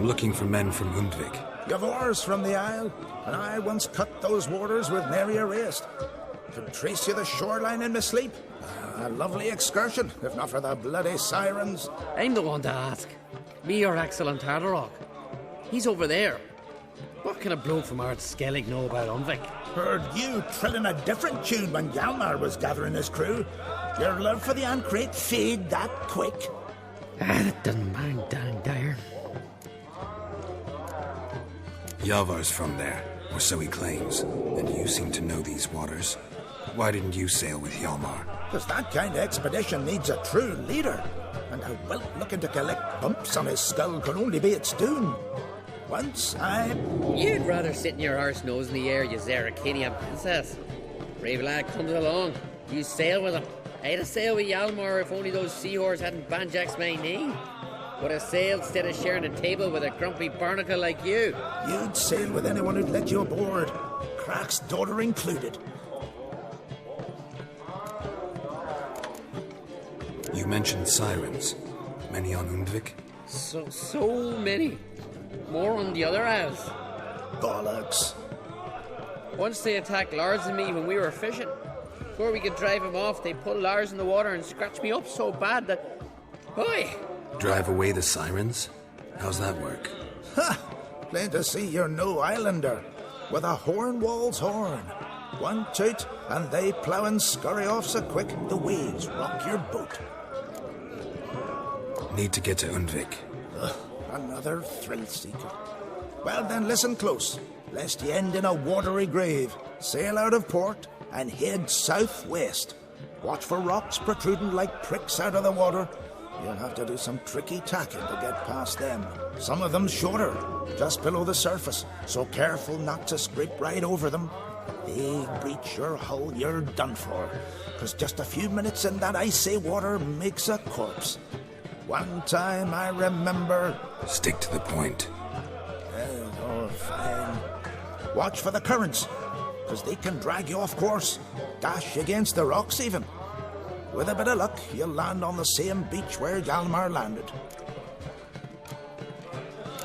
I'm looking for men from Undvik. You've oars from the Isle, and I once cut those waters with nary a waste. Could trace you the shoreline in my sleep. A lovely excursion, if not for the bloody sirens. I'm the one to ask. Me or Axel and Tardarok. He's over there. What can a bloke from Ard Skellig know about Undvik? Heard you trilling a different tune when Hjalmar was gathering his crew. Your love for the Ancrate fade that quick. That doesn't mind dang dire. Yavar's from there, or so he claims, and you seem to know these waters. Why didn't you sail with Hjalmar? Because that kind of expedition needs a true leader, and a whelp looking to collect bumps on his skull can only be its doom. Once You'd rather sit in your arse nose in the air, you Zarakinian princess. Brave lad comes along. You sail with him. I'd have sailed with Hjalmar if only those seahorses hadn't banjaxed my knee. Would have sailed instead of sharing a table with a grumpy barnacle like you. You'd sail with anyone who'd let you aboard, Crack's daughter included. You mentioned sirens. Many on Undvik? So many. More on the other isles. Bollocks. Once they attacked Lars and me when we were fishing. Before we could drive him off, they put Lars in the water and scratched me up so bad that... Oi! Drive away the sirens? How's that work? Ha! Plain to see you're no islander. With a horn wall's horn. One toot, and they plough and scurry off so quick the waves rock your boat. Need to get to Undvik. Another thrill-seeker. Well then, listen close, lest ye end in a watery grave. Sail out of port and head southwest. Watch for rocks protruding like pricks out of the water. You'll have to do some tricky tacking to get past them. Some of them shorter, just below the surface, so careful not to scrape right over them. They breach your hull, you're done for, 'cause just a few minutes in that icy water makes a corpse. One time I remember... Stick to the point. Oh, fine. Watch for the currents, 'cause they can drag you off course, dash against the rocks even. With a bit of luck, you'll land on the same beach where Hjalmar landed.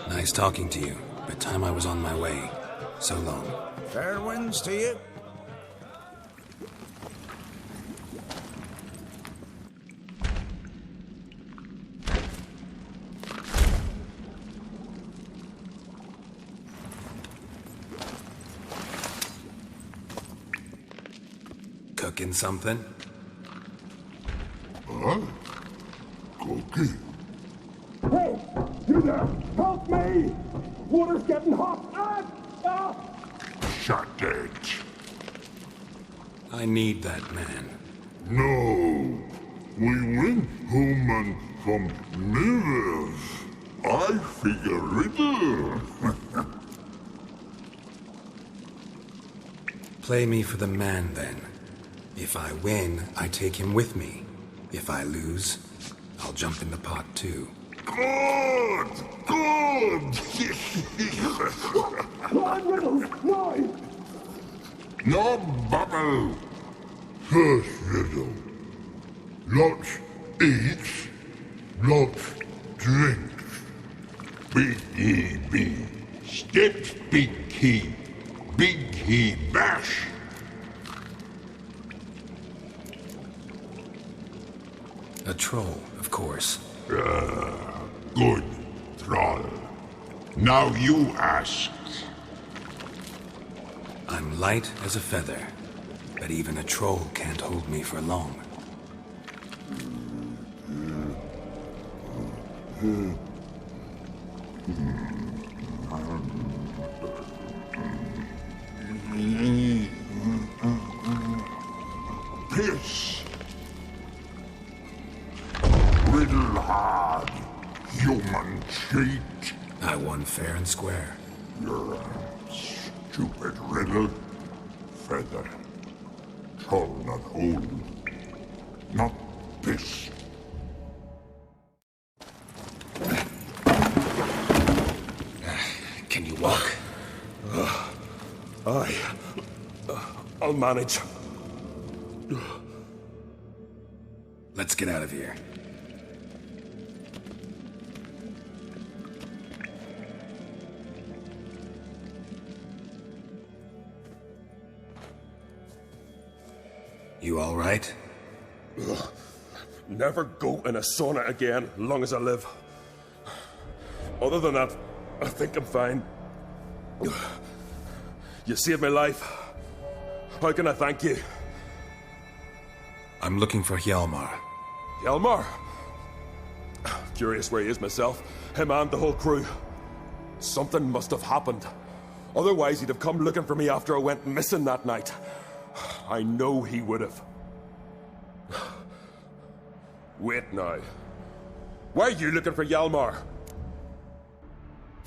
Nice talking to you, but time I was on my way. So long. Fair winds to you. Cooking something? Huh? Cooking? Hey, you there! Help me! Water's getting hot! Shut it. I need that man. No. We went home and from mirrors. I figure riddle. Play me for the man, then. If I win, I take him with me. If I lose, I'll jump in the pot, too. Good! Good! Come Riddles! No! No bubble! First riddle. Lots eats, lots drinks. Big he be. Steps big he bash. A troll, of course. Good, troll. Now you ask. I'm light as a feather, but even a troll can't hold me for long. Piss. Riddle hard, human cheat. I won fair and square. You're a stupid riddle. Feather. Troll not hold. Not piss. Can you walk? I'll manage. Let's get out of here. You all right? Never go in a sauna again, long as I live. Other than that, I think I'm fine. You saved my life. How can I thank you? I'm looking for Hjalmar. Hjalmar? Curious where he is myself. Him and the whole crew. Something must have happened. Otherwise, he'd have come looking for me after I went missing that night. I know he would have. Wait now. Why are you looking for Hjalmar?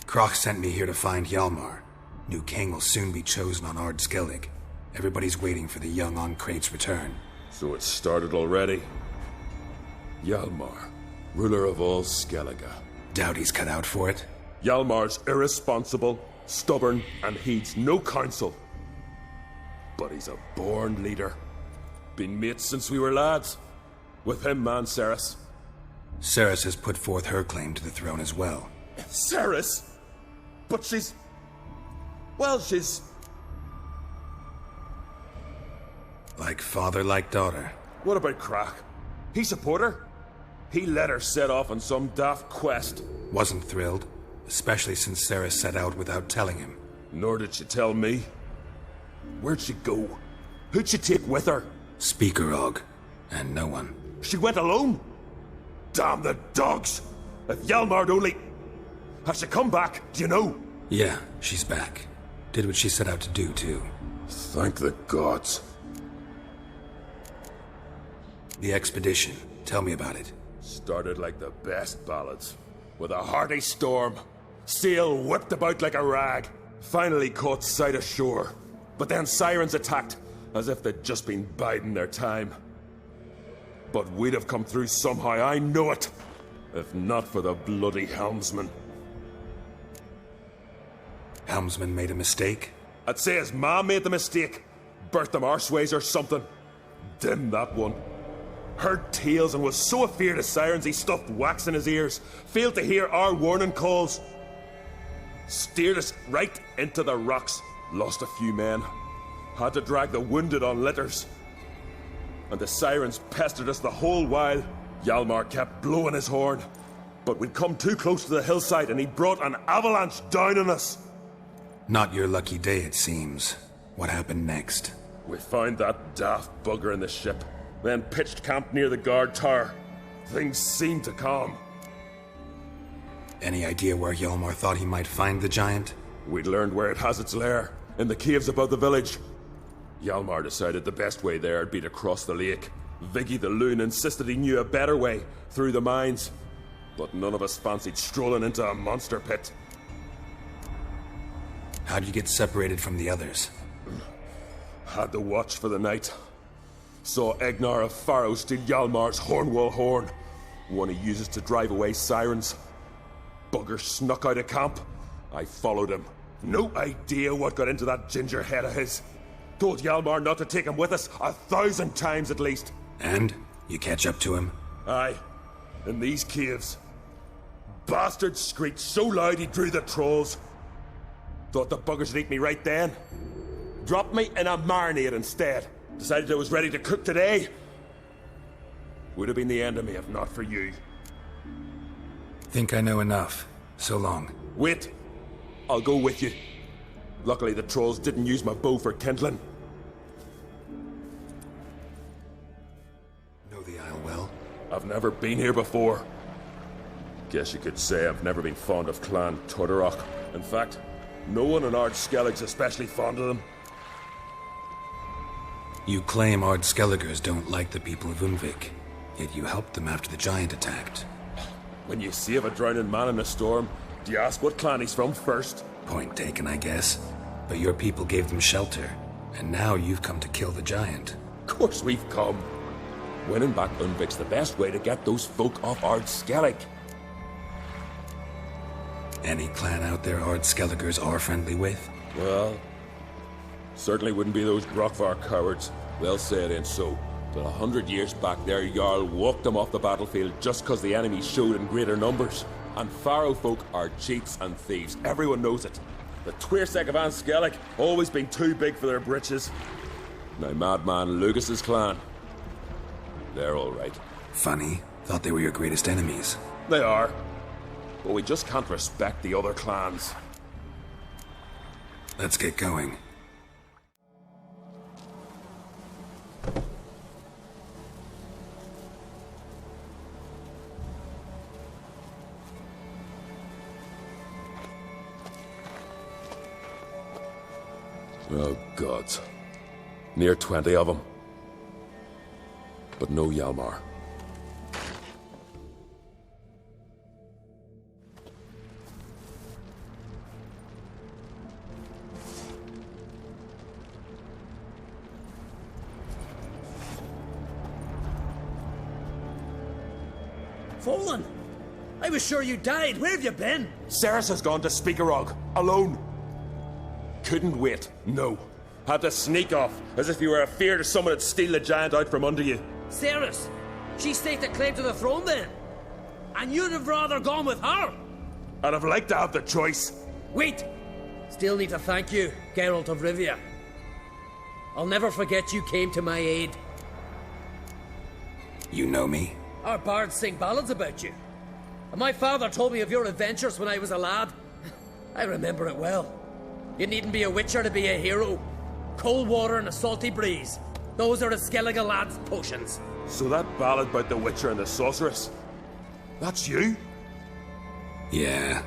Kroch sent me here to find Hjalmar. New king will soon be chosen on Ard Skellig. Everybody's waiting for the young Ancrate's return. So it's started already. Hjalmar, ruler of all Skellige. Doubt he's cut out for it. Hjalmar's irresponsible, stubborn, and heeds no counsel. But he's a born leader. Been mates since we were lads. With him and Ceres. Ceres has put forth her claim to the throne as well. Ceres? But she's... Well, she's... Like father, like daughter. What about Crach? He support her? He let her set off on some daft quest. Wasn't thrilled, especially since Ceres set out without telling him. Nor did she tell me. Where'd she go? Who'd she take with her? Speakerog, and no one. She went alone? Damn the dogs! If Hjalmar'd only... Has she come back? Do you know? Yeah, she's back. Did what she set out to do, too. Thank the gods. The expedition. Tell me about it. Started like the best ballads. With a hearty storm. Sail whipped about like a rag. Finally caught sight of shore. But then sirens attacked, as if they'd just been biding their time. But we'd have come through somehow, I know it. If not for the bloody helmsman. Helmsman made a mistake? I'd say his ma made the mistake. Birthed them arseways or something. Dim that one. Heard tales and was so afeard of sirens he stuffed wax in his ears. Failed to hear our warning calls. Steered us right into the rocks. Lost a few men. Had to drag the wounded on litters. And the sirens pestered us the whole while. Hjalmar kept blowing his horn. But we'd come too close to the hillside and he brought an avalanche down on us. Not your lucky day, it seems. What happened next? We found that daft bugger in the ship. Then pitched camp near the guard tower. Things seemed to calm. Any idea where Hjalmar thought he might find the giant? We'd learned where it has its lair. In the caves above the village. Hjalmar decided the best way there would be to cross the lake. Viggy the loon insisted he knew a better way, through the mines. But none of us fancied strolling into a monster pit. How'd you get separated from the others? Had to watch for the night. Saw Egnar of Faro steal Hjalmar's Hornwall horn, one he uses to drive away sirens. Bugger snuck out of camp. I followed him. No idea what got into that ginger head of his. Told Hjalmar not to take him with us 1,000 times at least. And? You catch up to him? Aye. In these caves. Bastard screeched so loud he drew the trolls. Thought the buggers would eat me right then. Dropped me in a marinade instead. Decided I was ready to cook today. Would have been the end of me if not for you. Think I know enough. So long. Wait. I'll go with you. Luckily the trolls didn't use my bow for kindling. Know the Isle well? I've never been here before. Guess you could say I've never been fond of Clan Tordarroch. In fact, no one in Ard Skellig's especially fond of them. You claim Ard Skelligers don't like the people of Unvik, yet you helped them after the giant attacked. When you save a drowning man in a storm, do you ask what clan he's from first? Point taken, I guess. But your people gave them shelter, and now you've come to kill the giant. Of course we've come. Winning back Unvik's the best way to get those folk off Ard Skellig. Any clan out there Ard Skelligers are friendly with? Well, certainly wouldn't be those Brockvar cowards. They'll say it ain't so. But 100 years back their Jarl walked them off the battlefield just because the enemy showed in greater numbers. And Faro folk are cheats and thieves. Everyone knows it. The Twirsec of An Skellig always been too big for their britches. My madman Lucas's clan. They're all right. Funny. Thought they were your greatest enemies. They are. But we just can't respect the other clans. Let's get going. Oh, gods. Near 20 of them. But no Hjalmar. Fallen! I was sure you died. Where have you been? Ceres has gone to Speakerog, alone. Couldn't wait, no. Had to sneak off, as if you were afeard someone would steal the giant out from under you. Ceres! She staked a claim to the throne then. And you'd have rather gone with her. I'd have liked to have the choice. Wait! Still need to thank you, Geralt of Rivia. I'll never forget you came to my aid. You know me? Our bards sing ballads about you. And my father told me of your adventures when I was a lad. I remember it well. You needn't be a witcher to be a hero. Cold water and a salty breeze. Those are a Skellige lad's potions. So that ballad about the Witcher and the Sorceress, that's you? Yeah.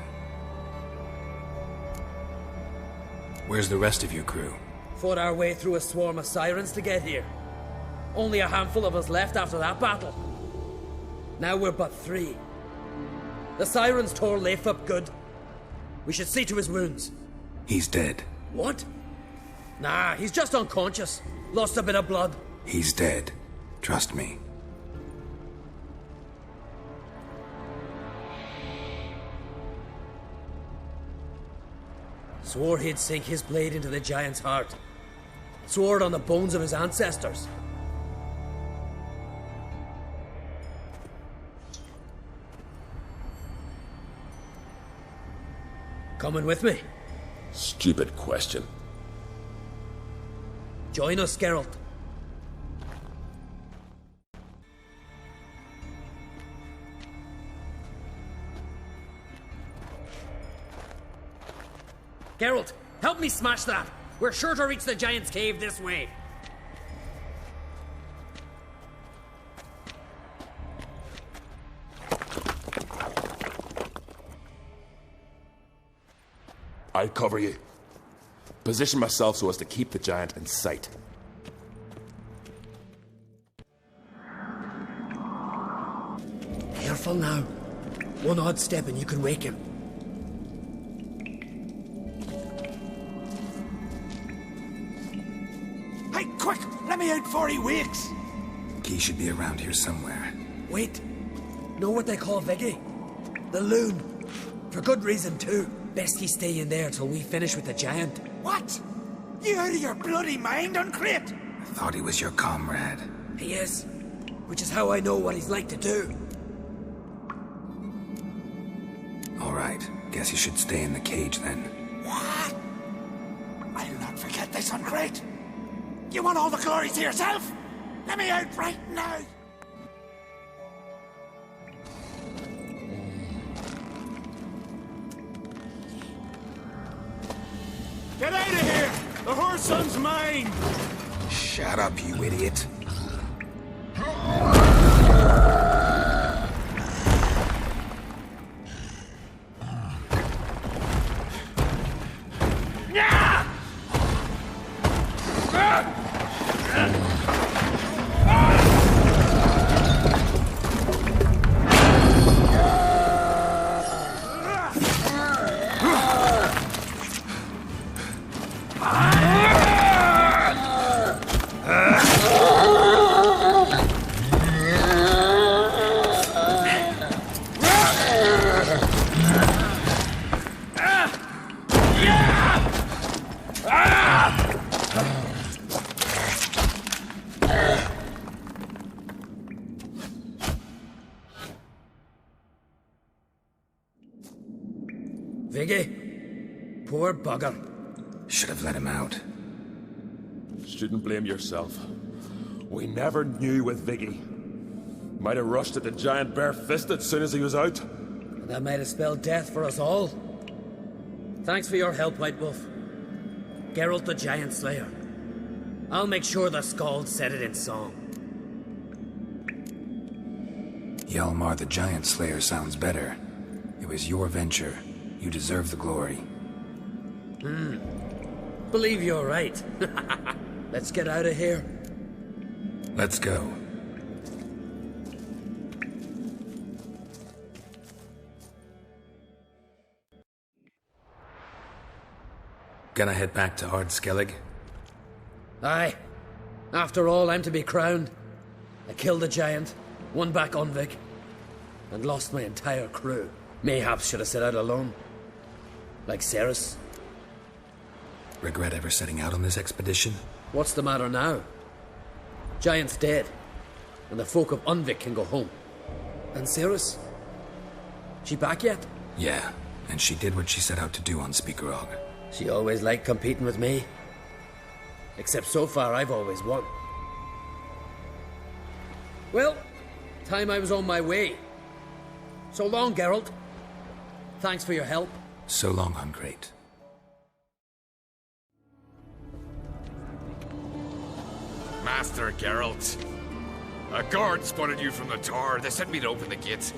Where's the rest of your crew? Fought our way through a swarm of sirens to get here. Only a handful of us left after that battle. Now we're but 3. The sirens tore Leif up good. We should see to his wounds. He's dead. What? Nah, he's just unconscious. Lost a bit of blood. He's dead. Trust me. Swore he'd sink his blade into the giant's heart. Swore it on the bones of his ancestors. Coming with me? Stupid question. Join us, Geralt. Geralt, help me smash that! We're sure to reach the giant's cave this way. I'll cover you. Position myself so as to keep the giant in sight. Careful now. One odd step and you can wake him. Hey, quick! Let me out before he wakes! Key should be around here somewhere. Wait. Know what they call Viggy? The loon. For good reason, too. Best he stay in there till we finish with the giant. What? You out of your bloody mind, Uncrate? I thought he was your comrade. He is. Which is how I know what he's like to do. All right. Guess you should stay in the cage then. What? I'll not forget this, Uncrate. You want all the glory to yourself? Let me out right now! Get out of here! The whoreson's mine! Shut up, you idiot. Viggy? Poor bugger. Should have let him out. Shouldn't blame yourself. We never knew with Viggy. Might have rushed at the giant bare-fisted as soon as he was out. That might have spelled death for us all. Thanks for your help, White Wolf. Geralt the Giant Slayer. I'll make sure the Skald said it in song. Hjalmar the Giant Slayer sounds better. It was your venture. You deserve the glory. Believe you're right. Let's get out of here. Let's go. Gonna head back to Ard Skellig? Aye. After all, I'm to be crowned. I killed a giant, won back Unvik, and lost my entire crew. Mayhaps should have set out alone. Like Ceres. Regret ever setting out on this expedition? What's the matter now? Giant's dead, and the folk of Unvik can go home. And Ceres? She back yet? Yeah, and she did what she set out to do on Speakerog. She always liked competing with me. Except so far, I've always won. Well, time I was on my way. So long, Geralt. Thanks for your help. So long, Ungreat. Master Geralt. A guard spotted you from the tower. They sent me to open the gate.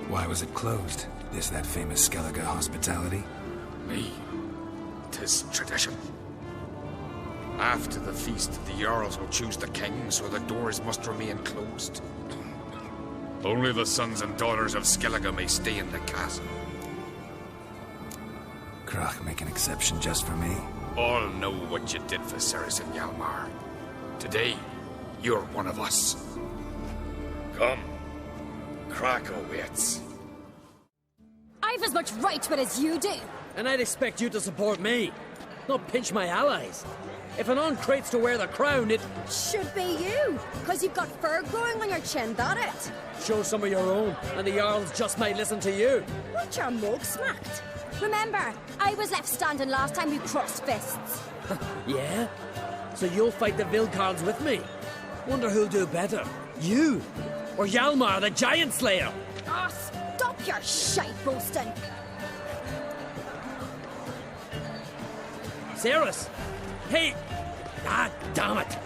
Why was it closed? Is that famous Skellige hospitality? Me. 'Tis tradition. After the feast, the Jarls will choose the king, so the doors must remain closed. Only the sons and daughters of Skellige may stay in the castle. Krach make an exception just for me? All know what you did for Ceres and Hjalmar. Today, you're one of us. Come. Krakow waits. I've as much right to it as you do. And I'd expect you to support me, not pinch my allies. If an Uncrate's to wear the crown, it should be you, because you've got fur growing on your chin, that it? Show some of your own, and the Jarls just might listen to you. Want your mug smacked? Remember, I was left standing last time we crossed fists. Yeah? So you'll fight the Vilcards with me? Wonder who'll do better, you or Hjalmar the Giant Slayer? Ah, stop your shite boasting. Ceres! Hey! Ah, damn it!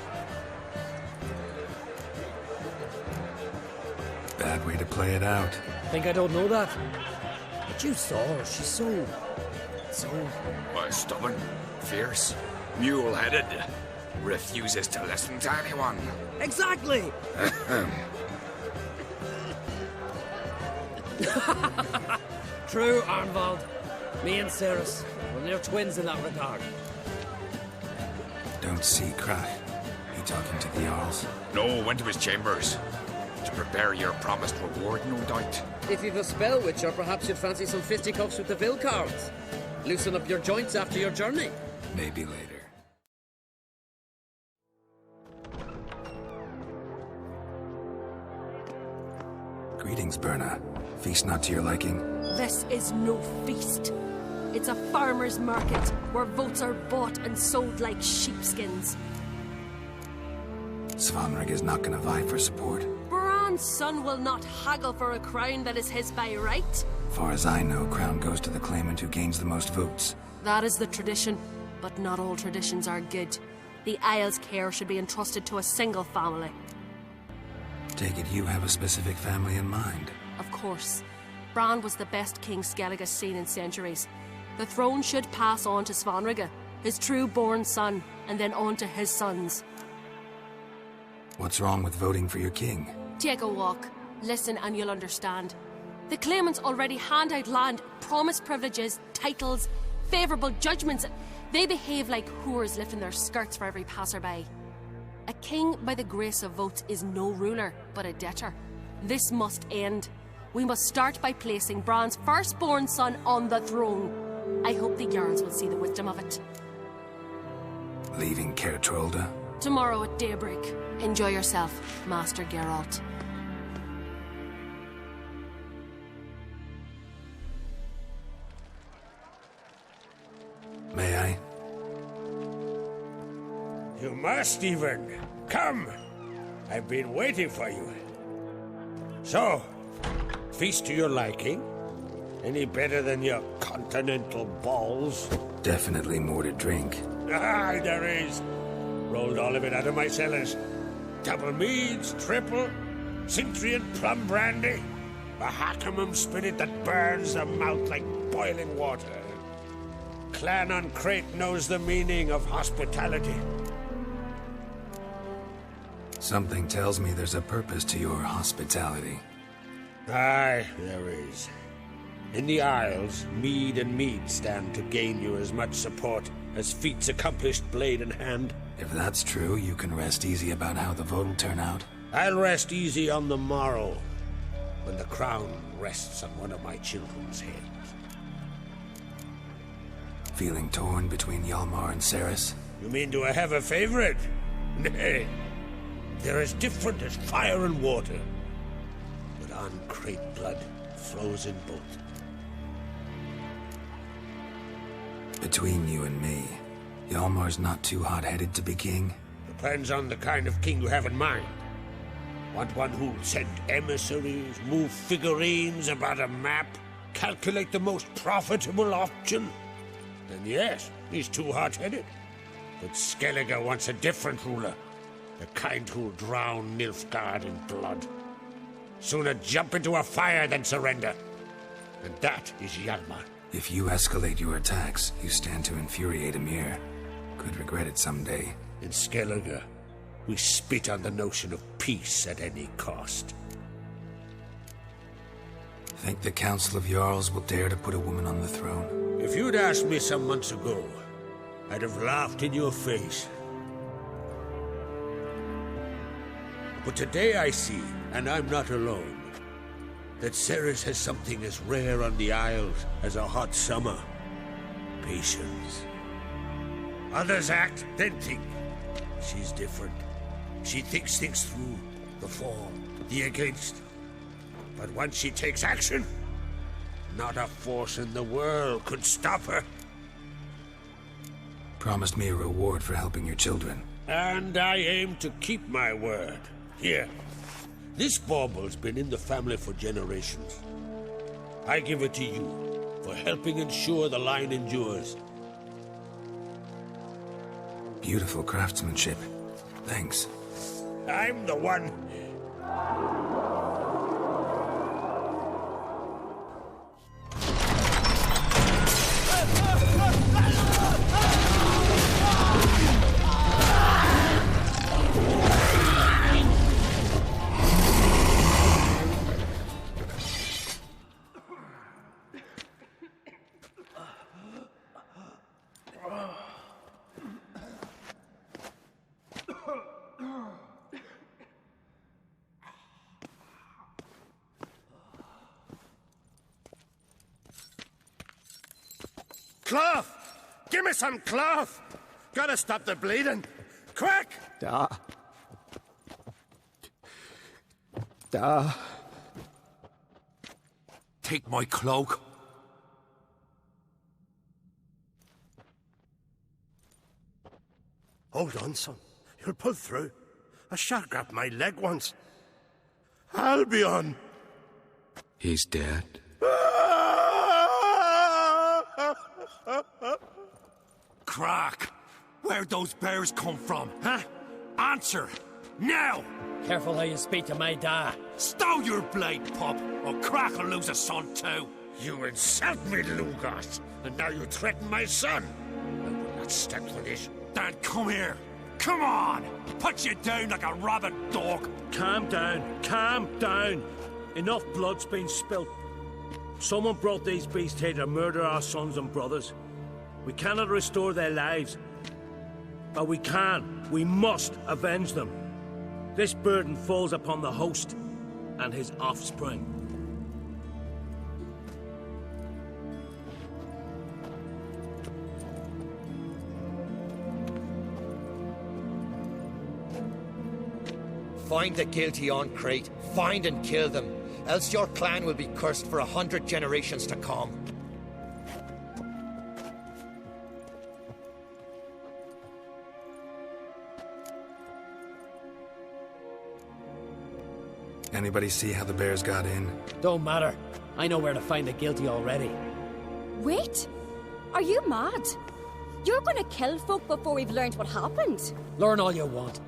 Bad way to play it out. Think I don't know that? But you saw her, she's so... Why, stubborn, fierce, mule-headed, refuses to listen to anyone. Exactly! True, Arnvald. Me and Ceres, well, they're twins in that regard. Don't see Krach. He talking to the Jarls? No, went to his chambers. To prepare your promised reward, no doubt. If you've a spell, Wit Cher, perhaps you'd fancy some fisticuffs with the Vilcards. Loosen up your joints after your journey. Maybe later. Greetings, Berna. Feast not to your liking? This is no feast. It's a farmer's market where votes are bought and sold like sheepskins. Svanrig is not gonna vie for support. Bran's son will not haggle for a crown that is his by right. Far as I know, crown goes to the claimant who gains the most votes. That is the tradition, but not all traditions are good. The Isle's care should be entrusted to a single family. Take it you have a specific family in mind. Of course. Bran was the best king Skellige has seen in centuries. The throne should pass on to Svanrige, his true-born son, and then on to his sons. What's wrong with voting for your king? Take a walk. Listen and you'll understand. The claimants already hand out land, promise privileges, titles, favourable judgments. They behave like whores lifting their skirts for every passerby. A king by the grace of votes is no ruler, but a debtor. This must end. We must start by placing Bran's firstborn son on the throne. I hope the Jarls will see the wisdom of it. Leaving Caer Trolda? Tomorrow at daybreak. Enjoy yourself, Master Geralt. May I? You must even. Come. I've been waiting for you. So, feast to your liking? Any better than your continental balls? Definitely more to drink. Ah, there is. Rolled all of it out of my cellars. Double meads, triple, Cintrian plum brandy, a Hackamum spirit that burns the mouth like boiling water. Clan on Crate knows the meaning of hospitality. Something tells me there's a purpose to your hospitality. Aye, there is. In the Isles, mead and mead stand to gain you as much support as feats accomplished blade in hand. If that's true, you can rest easy about how the vote will turn out. I'll rest easy on the morrow, when the crown rests on one of my children's heads. Feeling torn between Hjalmar and Ceres? You mean do I have a favorite? Nay. They're as different as fire and water. But Crate blood flows in both. Between you and me, Hjalmar's not too hot-headed to be king? Depends on the kind of king you have in mind. Want one who'll send emissaries, move figurines about a map, calculate the most profitable option? Then yes, he's too hot-headed. But Skellige wants a different ruler. The kind who'll drown Nilfgaard in blood. Sooner jump into a fire than surrender. And that is Hjalmar. If you escalate your attacks, you stand to infuriate Emir. Could regret it someday. In Skellige, we spit on the notion of peace at any cost. Think the Council of Jarls will dare to put a woman on the throne? If you'd asked me some months ago, I'd have laughed in your face. But today I see, and I'm not alone, that Ceres has something as rare on the Isles as a hot summer. Patience. Others act, then think. She's different. She thinks things through, the for, the against. But once she takes action, not a force in the world could stop her. Promised me a reward for helping your children. And I aim to keep my word. Here. This bauble's been in the family for generations. I give it to you for helping ensure the line endures. Beautiful craftsmanship. Thanks. I'm the one. Cloth! Give me some cloth! Gotta stop the bleeding. Quick! Da. Take my cloak. Hold on, son. You'll pull through. A shark grabbed my leg once. Albion! He's dead. Crack! Where'd those bears come from, huh? Answer! Now! Careful how you speak to my da. Stow your blade, pup, or Crack will lose a son too. You insult me, Lugos, and now you threaten my son. I will not stand for this. Dan, come here. Come on! Put you down like a rabid dog. Calm down. Calm down. Enough blood's been spilt. Someone brought these beasts here to murder our sons and brothers. We cannot restore their lives. But we must avenge them. This burden falls upon the host and his offspring. Find the guilty on Crate. Find and kill them. Else your clan will be cursed for 100 generations to come. Anybody see how the bears got in? Don't matter. I know where to find the guilty already. Wait! Are you mad? You're gonna kill folk before we've learned what happened. Learn all you want.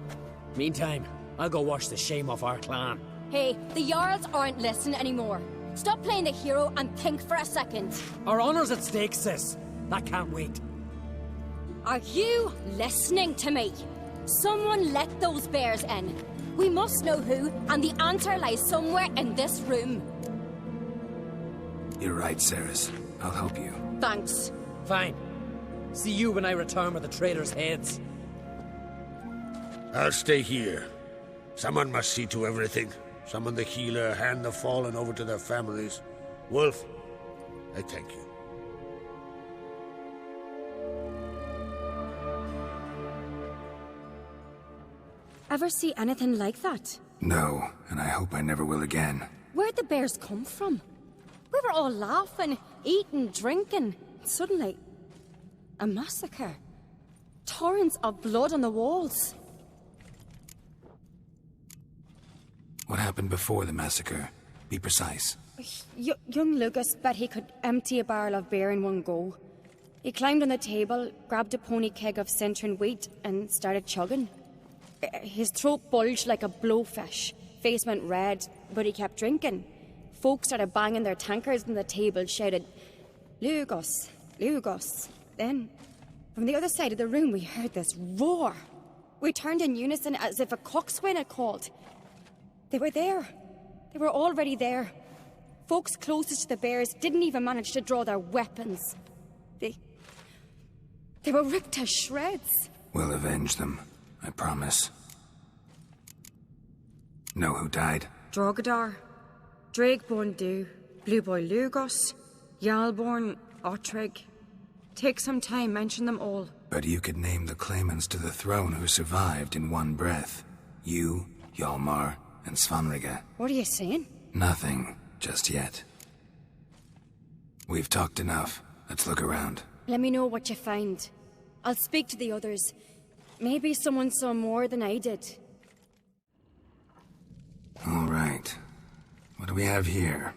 Meantime, I'll go wash the shame off our clan. Hey, the Jarls aren't listening anymore. Stop playing the hero and think for a second. Our honor's at stake, sis. That can't wait. Are you listening to me? Someone let those bears in. We must know who, and the answer lies somewhere in this room. You're right, Ceres. I'll help you. Thanks. Fine. See you when I return with the traitors' heads. I'll stay here. Someone must see to everything. Summon the healer, hand the fallen over to their families. Wolf, I thank you. Ever see anything like that? No, and I hope I never will again. Where'd the bears come from? We were all laughing, eating, drinking. Suddenly, a massacre. Torrents of blood on the walls. What happened before the massacre? Be precise. Young Lucas bet he could empty a barrel of beer in one go. He climbed on the table, grabbed a pony keg of centering wheat, and started chugging. His throat bulged like a blowfish. Face went red, but he kept drinking. Folks started banging their tankards on the table, shouted, "Lugos, Lugos." Then, from the other side of the room, we heard this roar. We turned in unison as if a coxswain had called. They were there. They were already there. Folks closest to the bears didn't even manage to draw their weapons. They were ripped to shreds. We'll avenge them, I promise. Know who died? Drogadar, Drakeborn Du, Blue Boy Lugos, Yalborn, Ottrig. Take some time, mention them all. But you could name the claimants to the throne who survived in one breath. You, Hjalmar, and Svanrige. What are you saying? Nothing, just yet. We've talked enough. Let's look around. Let me know what you find. I'll speak to the others. Maybe someone saw more than I did. All right. What do we have here?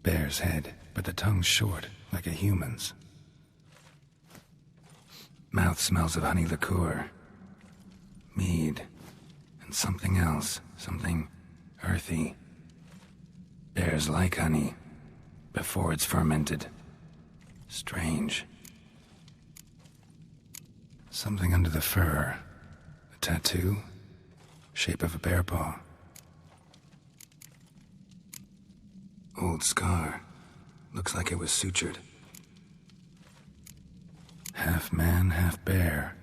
Bear's head, but the tongue's short, like a human's. Mouth smells of honey liqueur. Mead. And something else. Something earthy. Bears like honey. Before it's fermented. Strange. Something under the fur. A tattoo. Shape of a bear paw. Old scar. Looks like it was sutured. Half man, half bear.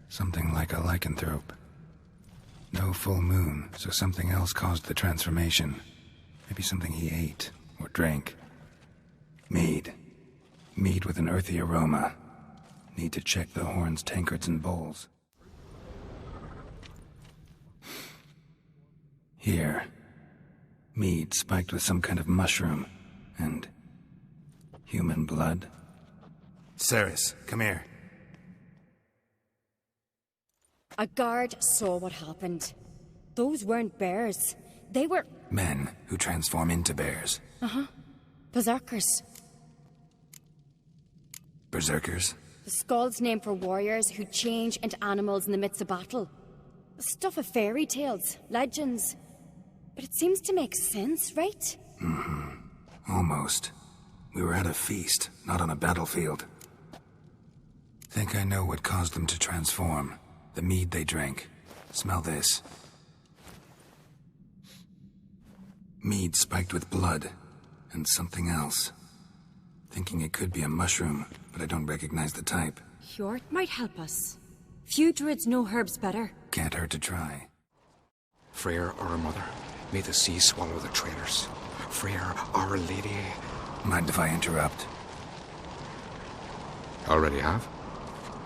Something like a lycanthrope. No full moon, so something else caused the transformation. Maybe something he ate or drank. Mead. Mead with an earthy aroma. Need to check the horns, tankards, and bowls. Here. Mead spiked with some kind of mushroom. And human blood. Ceres, come here. A guard saw what happened. Those weren't bears. They were... Men who transform into bears. Uh-huh. Berserkers. Berserkers? The Skald's name for warriors who change into animals in the midst of battle. Stuff of fairy tales, legends. But it seems to make sense, right? Mm-hmm. Almost. We were at a feast, not on a battlefield. Think I know what caused them to transform. The mead they drank. Smell this. Mead spiked with blood. And something else. Thinking it could be a mushroom, but I don't recognize the type. Hjort might help us. Few druids know herbs better. Can't hurt to try. Freyr, our mother, may the sea swallow the traitors. Freyr, our lady. Mind if I interrupt? Already have?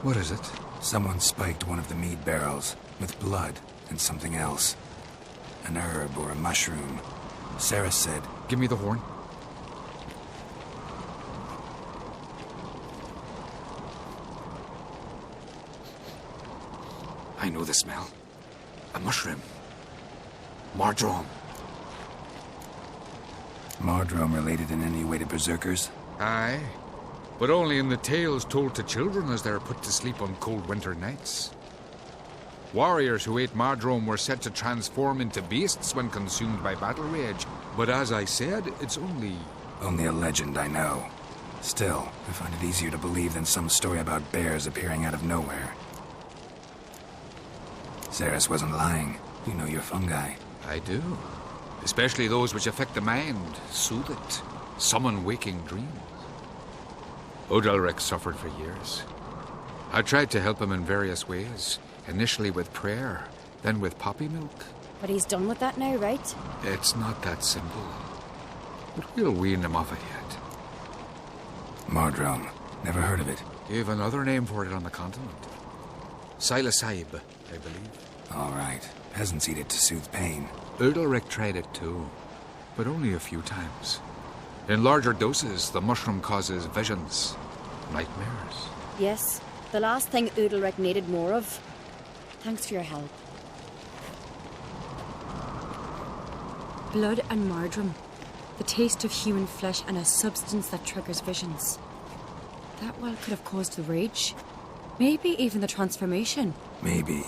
What is it? Someone spiked one of the mead barrels with blood and something else. An herb or a mushroom. Sarah said... Give me the horn. I know the smell. A mushroom. Mardrome. Mardrome related in any way to berserkers? Aye, but only in the tales told to children as they're put to sleep on cold winter nights. Warriors who ate Mardrome were said to transform into beasts when consumed by battle rage, but as I said, it's only... Only a legend, I know. Still, I find it easier to believe than some story about bears appearing out of nowhere. Ceres wasn't lying. You know your fungi. I do. Especially those which affect the mind, soothe it, summon waking dreams. Odalric suffered for years. I tried to help him in various ways, initially with prayer, then with poppy milk. But he's done with that now, right? It's not that simple. But we'll wean him off it yet. Mardrome. Never heard of it. You've another name for it on the continent. Silasaib, I believe. All right. Peasants eat it to soothe pain. Odalric tried it too, but only a few times. In larger doses, the mushroom causes visions, nightmares. Yes, the last thing Udalric needed more of. Thanks for your help. Blood and Mardrome. The taste of human flesh and a substance that triggers visions. That well could have caused the rage. Maybe even the transformation. Maybe.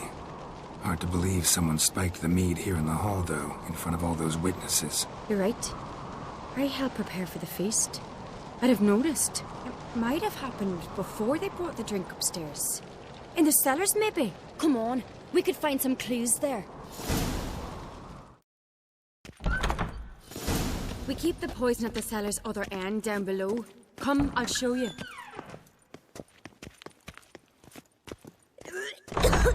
Hard to believe someone spiked the mead here in the hall, though, in front of all those witnesses. You're right. I helped prepare for the feast. I'd have noticed. It might have happened before they brought the drink upstairs. In the cellars, maybe? Come on, we could find some clues there. We keep the poison at the cellar's other end down below. Come, I'll show you. The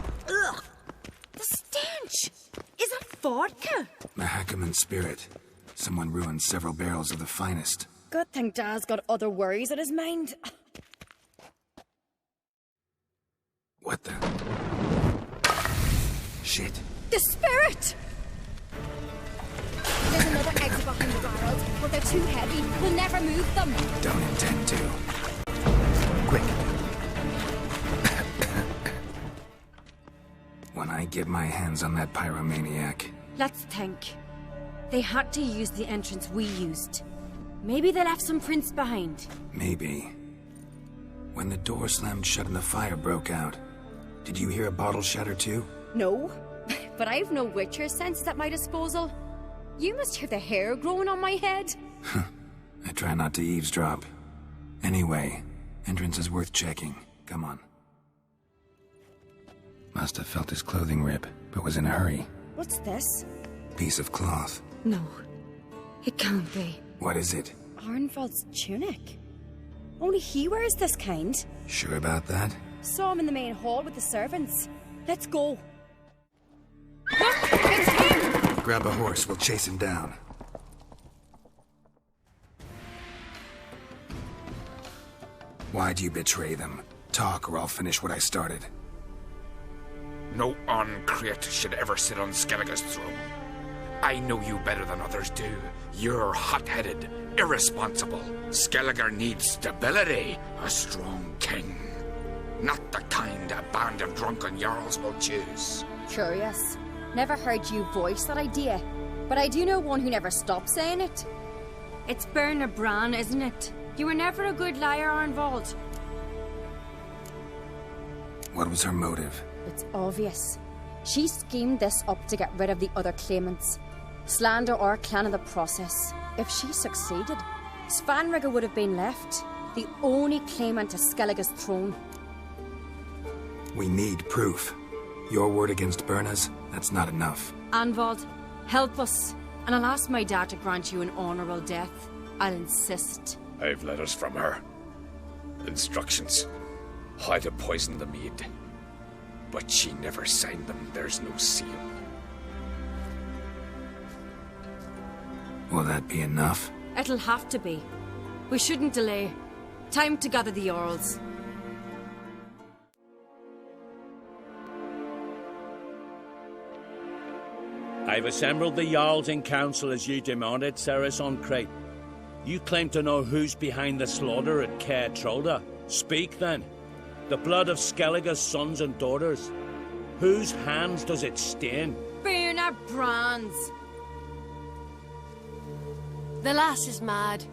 stench! Is that vodka? Mahakaman spirit. Someone ruined several barrels of the finest. Good thing Dad's got other worries in his mind. What the... Shit. The spirit! There's another exit behind the barrels, but they're too heavy. We'll never move them. Don't intend to. Quick. When I get my hands on that pyromaniac... Let's think. They had to use the entrance we used. Maybe they left some prints behind. Maybe. When the door slammed shut and the fire broke out, did you hear a bottle shatter too? No, but I've no Wit Cher senses at my disposal. You must hear the hair growing on my head. I try not to eavesdrop. Anyway, entrance is worth checking. Come on. Must have felt his clothing rip, but was in a hurry. What's this? Piece of cloth. No, it can't be. What is it? Arnvald's tunic. Only he wears this kind. Sure about that? Saw him in the main hall with the servants. Let's go. Look, it's him! Grab a horse, we'll chase him down. Why'd you betray them? Talk or I'll finish what I started. No Ancrete should ever sit on Skellige's throne. I know you better than others do. You're hot-headed, irresponsible. Skellige needs stability, a strong king. Not the kind a band of drunken jarls will choose. Curious. Never heard you voice that idea. But I do know one who never stops saying it. It's Berna Bran, isn't it? You were never a good liar, Arnvald. What was her motive? It's obvious. She schemed this up to get rid of the other claimants. Slander our clan in the process. If she succeeded, Svanrigger would have been left, the only claimant to Skellige's throne. We need proof. Your word against Berna's, that's not enough. Arnvald, help us, and I'll ask my dad to grant you an honourable death. I'll insist. I've letters from her. Instructions. How to poison the mead. But she never signed them. There's no seal. Will that be enough? It'll have to be. We shouldn't delay. Time to gather the Jarls. I've assembled the Jarls in council as you demanded, Ceres Ancrete. You claim to know who's behind the slaughter at Caer Trolda. Speak then. The blood of Skellige's sons and daughters. Whose hands does it stain? Berna Bran's. The lass is mad.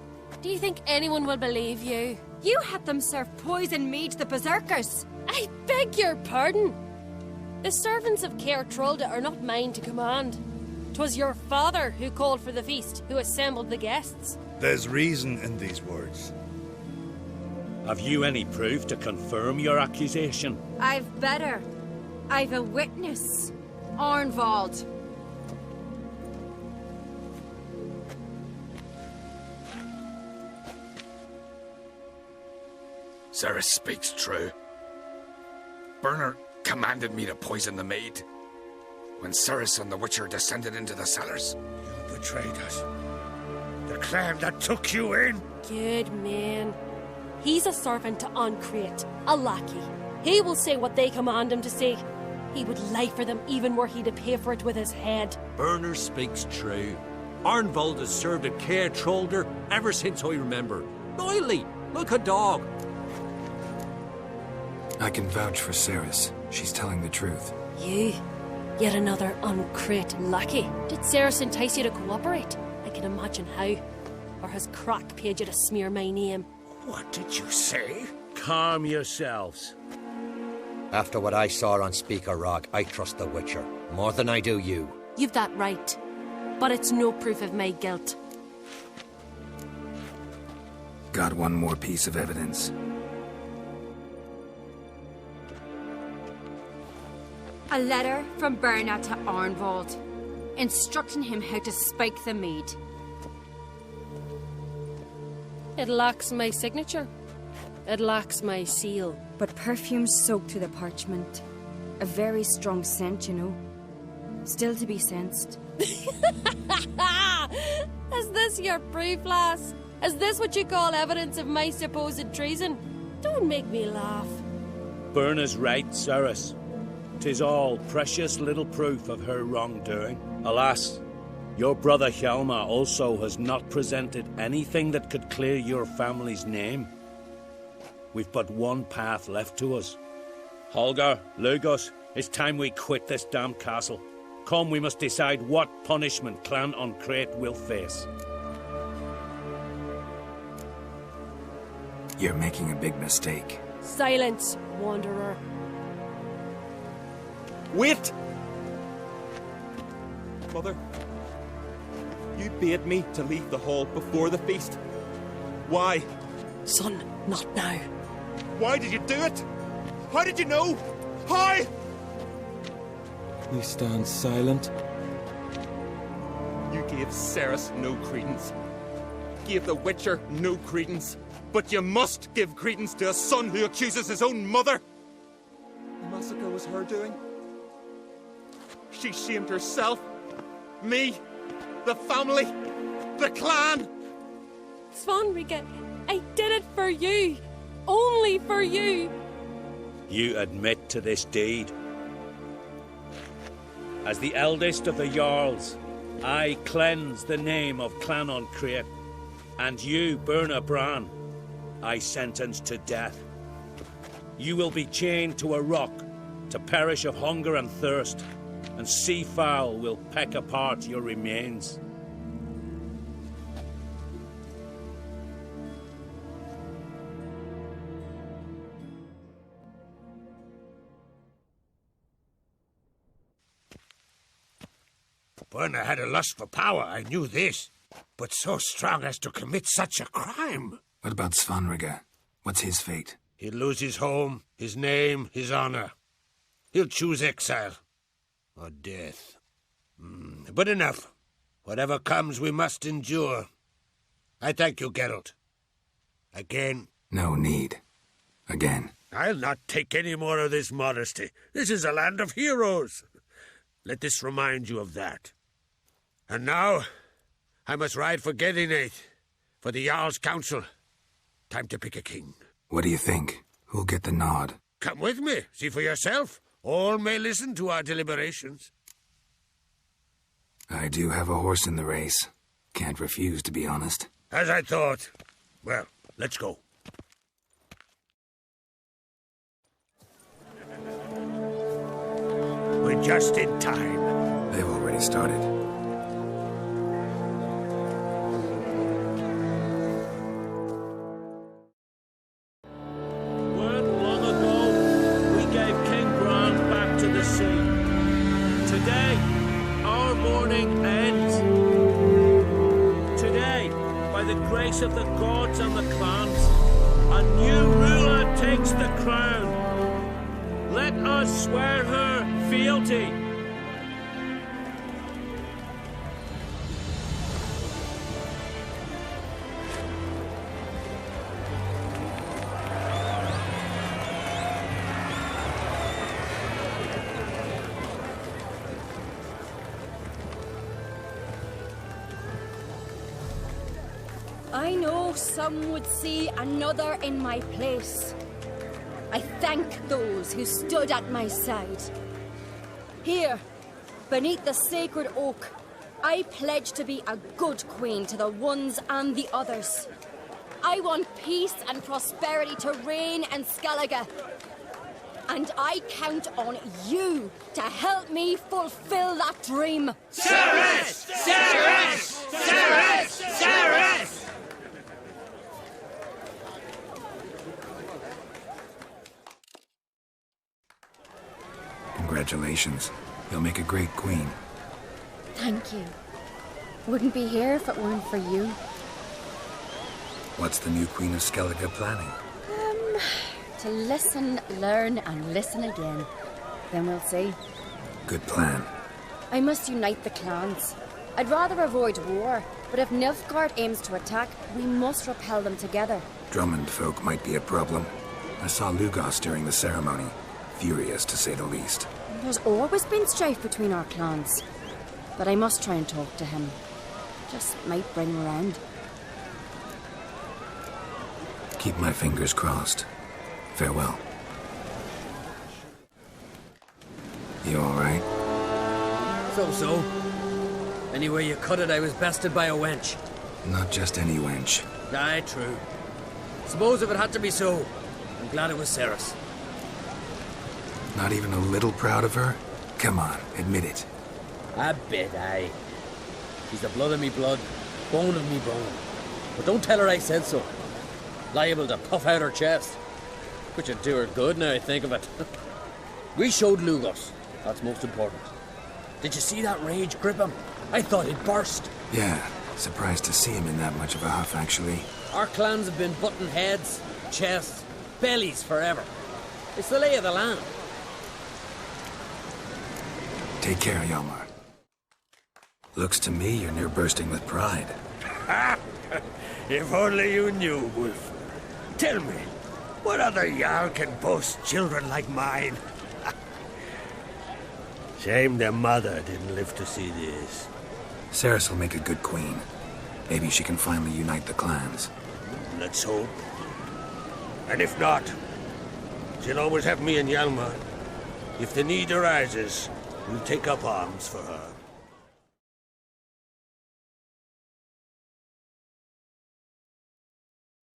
Do you think anyone will believe you? You had them serve poison mead to the berserkers. I beg your pardon. The servants of Caer Trolda are not mine to command. 'Twas your father who called for the feast, who assembled the guests. There's reason in these words. Have you any proof to confirm your accusation? I've better. I've a witness. Arnvald. Ceres speaks true. Bernard commanded me to poison the maid. When Ceres and the Witcher descended into the cellars. You betrayed us. The clan that took you in. Good man. He's a servant to Ancrate, a lackey. He will say what they command him to say. He would lie for them even were he to pay for it with his head. Bernard speaks true. Arnvald has served at Caer Trolda ever since I remember. Loyally, like a dog. I can vouch for Ceres. She's telling the truth. You? Yet another Ancrate lackey. Did Ceres entice you to cooperate? I can imagine how. Or has Crack paid you to smear my name? What did you say? Calm yourselves. After what I saw on Speaker Rock, I trust the Witcher. More than I do you. You've that right. But it's no proof of my guilt. Got one more piece of evidence. A letter from Berna to Arnvald, instructing him how to spike the mead. It lacks my signature. It lacks my seal. But perfume soaked through the parchment. A very strong scent, you know. Still to be sensed. Is this your proof, lass? Is this what you call evidence of my supposed treason? Don't make me laugh. Berna's right, Ceres. 'Tis all precious little proof of her wrongdoing. Alas, your brother Hjalmar also has not presented anything that could clear your family's name. We've but one path left to us. Holger, Lugos, it's time we quit this damn castle. Come, we must decide what punishment Clan Ancrate will face. You're making a big mistake. Silence, wanderer. Wait! Mother, you bade me to leave the hall before the feast. Why? Son, not now. Why did you do it? How did you know? How? You stand silent. You gave Ceres no credence. Gave the Witcher no credence. But you must give credence to a son who accuses his own mother. The massacre was her doing. She shamed herself, me, the family, the clan. Svanrika, I did it for you. Only for you. You admit to this deed. As the eldest of the Jarls, I cleanse the name of Clan Ancrate, and you, Berna Bran, I sentence to death. You will be chained to a rock to perish of hunger and thirst, and sea fowl will peck apart your remains. Berna had a lust for power, I knew this. But so strong as to commit such a crime. What about Svanrika? What's his fate? He'll lose his home, his name, his honor. He'll choose exile. Or death. But enough. Whatever comes, we must endure. I thank you, Geralt. Again. No need. Again. I'll not take any more of this modesty. This is a land of heroes. Let this remind you of that. And now, I must ride for Gedinate, for the Jarl's Council. Time to pick a king. What do you think? Who'll get the nod? Come with me, see for yourself. All may listen to our deliberations. I do have a horse in the race. Can't refuse, to be honest. As I thought. Well, let's go. We're just in time. They've already started. voice of the gods and the clans. A new ruler takes the crown. Let us swear her fealty. I know some would see another in my place. I thank those who stood at my side. Here, beneath the sacred oak, I pledge to be a good queen to the ones and the others. I want peace and prosperity to reign in Skellige. And I count on you to help me fulfill that dream. Cerys! Cerys! Cerys! Cerys! Congratulations. You'll make a great queen. Thank you. Wouldn't be here if it weren't for you. What's the new Queen of Skellige planning? To listen, learn, and listen again. Then we'll see. Good plan. I must unite the clans. I'd rather avoid war, but if Nilfgaard aims to attack, we must repel them together. Drummond folk might be a problem. I saw Lugos during the ceremony. Furious, to say the least. There's always been strife between our clans. But I must try and talk to him. Just might bring him around. Keep my fingers crossed. Farewell. You alright? So. Anyway you cut it, I was bested by a wench. Not just any wench. Aye, true. Suppose if it had to be so, I'm glad it was Cerys. Not even a little proud of her? Come on, admit it. A bit, aye. She's the blood of me blood, bone of me bone. But don't tell her I said so. Liable to puff out her chest. Which would do her good now I think of it. We showed Lugos. That's most important. Did you see that rage grip him? I thought he'd burst. Yeah, surprised to see him in that much of a huff, actually. Our clans have been butting heads, chests, bellies forever. It's the lay of the land. Take care, Hjalmar. Looks to me you're near bursting with pride. If only you knew, Wolf. Tell me, what other Jarl can boast children like mine? Shame their mother didn't live to see this. Cerys will make a good queen. Maybe she can finally unite the clans. Let's hope. And if not, she'll always have me and Hjalmar. If the need arises, we'll take up arms for her.